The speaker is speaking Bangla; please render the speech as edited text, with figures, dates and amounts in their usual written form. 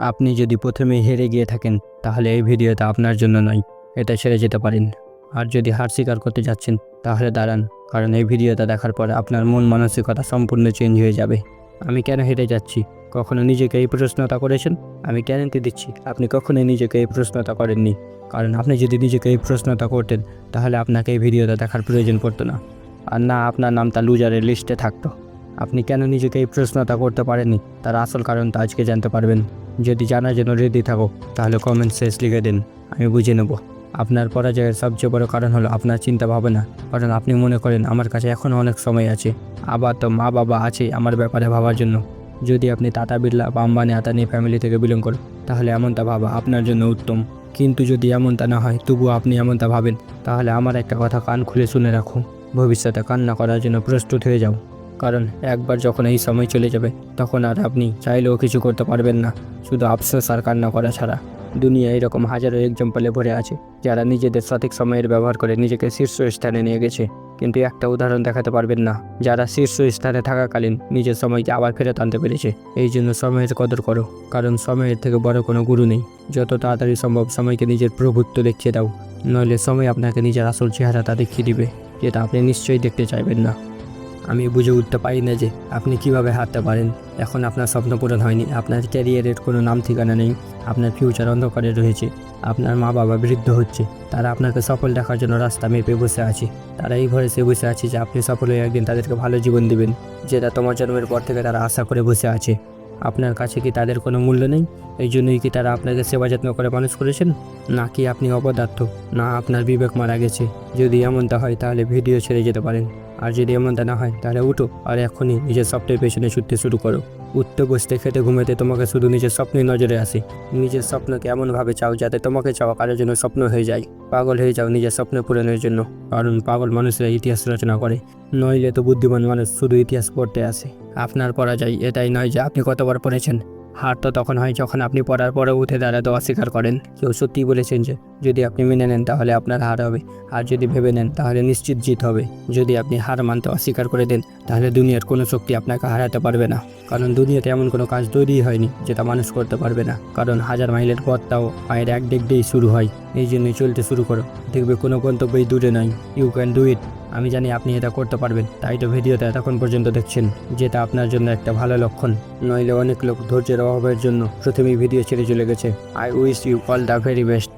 আপনি যদি প্রথমেই হেরে গিয়ে থাকেন তাহলে এই ভিডিওটা আপনার জন্য নয়, এটা ছেড়ে যেতে পারেন। আর যদি হার স্বীকার করতে যাচ্ছেন তাহলে দাঁড়ান, কারণ এই ভিডিওটা দেখার পর আপনার মন মানসিকতা সম্পূর্ণ চেঞ্জ হয়ে যাবে। আমি কেন হেরে যাচ্ছি, কখনো নিজেকে এই প্রশ্নটা করেছেন? আমি গ্যারান্টি দিচ্ছি আপনি কখনোই নিজেকে এই প্রশ্নটা করেননি, কারণ আপনি যদি নিজেকে এই প্রশ্নটা করতেন তাহলে আপনাকে এই ভিডিওটা দেখার প্রয়োজন পড়তো না, আর না আপনার নামটা লুজারের লিস্টে থাকতো। আপনি কেন নিজেকে এই প্রশ্নটা করতে পারেননি তার আসল কারণটা আজকে জানতে পারবেন। যদি জানার জন্য রেডি থাকো তাহলে কমেন্ট শেষ লিখে দিন, আমি বুঝে নেব। আপনার পরাজয়ের সবচেয়ে বড় কারণ হলো আপনার চিন্তা ভাবনা, কারণ আপনি মনে করেন আমার কাছে এখনও অনেক সময় আছে, আবার তো মা বাবা আছে আমার ব্যাপারে ভাবার জন্য। যদি আপনি টাটা বিড়লা বা আম্বানি আদানি ফ্যামিলি থেকে বিলং করেন তাহলে এমনটা ভাবা আপনার জন্য উত্তম। কিন্তু যদি এমনটা না হয় তবুও আপনি এমনটা ভাবেন, তাহলে আমার একটা কথা কান খুলে শুনে রাখো, ভবিষ্যতে কান্না করার জন্য প্রস্তুত হয়ে যাও। কারণ একবার যখন এই সময় চলে যাবে তখন আর আপনি চাইলেও কিছু করতে পারবেন না, শুধু আফসোস আর কান্না করা ছাড়া। দুনিয়া এরকম হাজারো এক্সাম্পলে ভরে আছে যারা নিজেদের সঠিক সময়ের ব্যবহার করে নিজেকে শীর্ষ স্থানে নিয়ে গেছে, কিন্তু একটা উদাহরণ দেখাতে পারবেন না যারা শীর্ষ স্থানে থাকাকালীন নিজের সময়কে আবার ফেরত আনতে পেরেছে। এই জন্য সময়ের কদর করো, কারণ সময়ের থেকে বড় কোনো গুরু নেই। যত তাড়াতাড়ি সম্ভব সময়কে নিজের প্রভুত্ব দেখিয়ে দাও, নইলে সময় আপনাকে নিজের আসল চেহারাটা দেখিয়ে দিবে, যেটা আপনি নিশ্চয়ই দেখতে চাইবেন না। আমি বুঝে উঠতে পারি না যে আপনি কিভাবে হারতে পারেন। এখন আপনার স্বপ্ন পূরণ হয়নি, আপনার ক্যারিয়ারের কোনো নাম ঠিকানা নেই, আপনার ফিউচার অন্ধকারে রয়েছে, আপনার মা বাবা বৃদ্ধ হচ্ছে, তারা আপনাকে সফল দেখার জন্য রাস্তা মেপে বসে আছে। তারা এই ভরসে বসে আছে যে আপনি সফল হয়ে একদিন তাদেরকে ভালো জীবন দিবেন, যেটা তোমার জন্মের পর থেকে তারা আশা করে বসে আছে। আপনার কাছে কি তাদের কোনো মূল্য নেই? এই জন্যই কি তারা আপনাকে সেবা যত্ন করে মানুষ করেছেন? নাকি আপনি অপদার্থ? না আপনার বিবেক মারা গেছে? যদি এমনটা হয় তাহলে ভিডিও ছেড়ে যেতে পারেন, আর যদি এমনটা না হয় তাহলে উঠো আর এখনই নিজের স্বপ্নের পেছনে ছুটতে শুরু করো। উঠতে বসতে খেতে ঘুমেতে তোমাকে শুধু নিজের স্বপ্নই নজরে আসে। নিজের স্বপ্নকে এমনভাবে চাও যাতে তোমাকে চাওয়া কারোর জন্য স্বপ্ন হয়ে যায়। পাগল হয়ে যাও নিজের স্বপ্ন পূরণের জন্য, কারণ পাগল মানুষরা ইতিহাস রচনা করে, নইলে তো বুদ্ধিমান মানুষ শুধু ইতিহাস পড়তে আসে। আপনার পরাজয় এটাই নয় যে আপনি কতবার পড়েছেন, হার তো তখন হয় যখন আপনি পড়ার পরে উঠে দাঁড়াতে অস্বীকার করেন। কেউ সত্যিই বলেছেন যে যদি আপনি মেনে নেন তাহলে আপনার হার হবে, আর যদি ভেবে নেন তাহলে নিশ্চিত জিত হবে। যদি আপনি হার মানতে অস্বীকার করে দেন তাহলে দুনিয়ার কোনো শক্তি আপনাকে হারাতে পারবে না, কারণ দুনিয়াতে এমন কোনো কাজ তৈরি হয়নি যেটা মানুষ করতে পারবে না। কারণ 1000 মাইলের পথটাও পায়ের এক দিক দিয়েই শুরু হয়। এই জন্যই চলতে শুরু করো, দেখবে কোনো গন্তব্যই দূরে নয়। You can do it. আমি জানি আপনি এটা করতে পারবেন, তাই তো ভিডিওটা এতক্ষণ পর্যন্ত দেখছেন, যেটা আপনার জন্য একটা ভালো লক্ষণ। নইলে অনেক লোক ধৈর্যের অভাবের জন্য প্রথমেই ভিডিও ছেড়ে চলে গেছে। I wish you all the very best.